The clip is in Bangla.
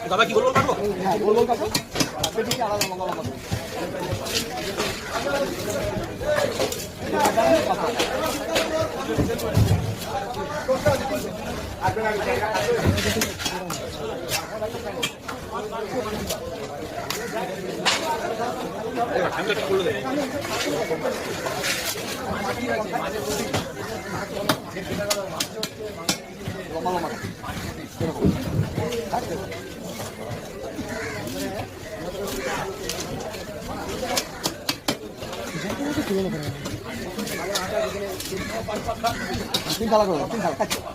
দাদা কি বলবো পারবো? হ্যাঁ বলবো কাকু ঠিক আলাদা লম্বা লম্বা তিন থালা করো তিন থালা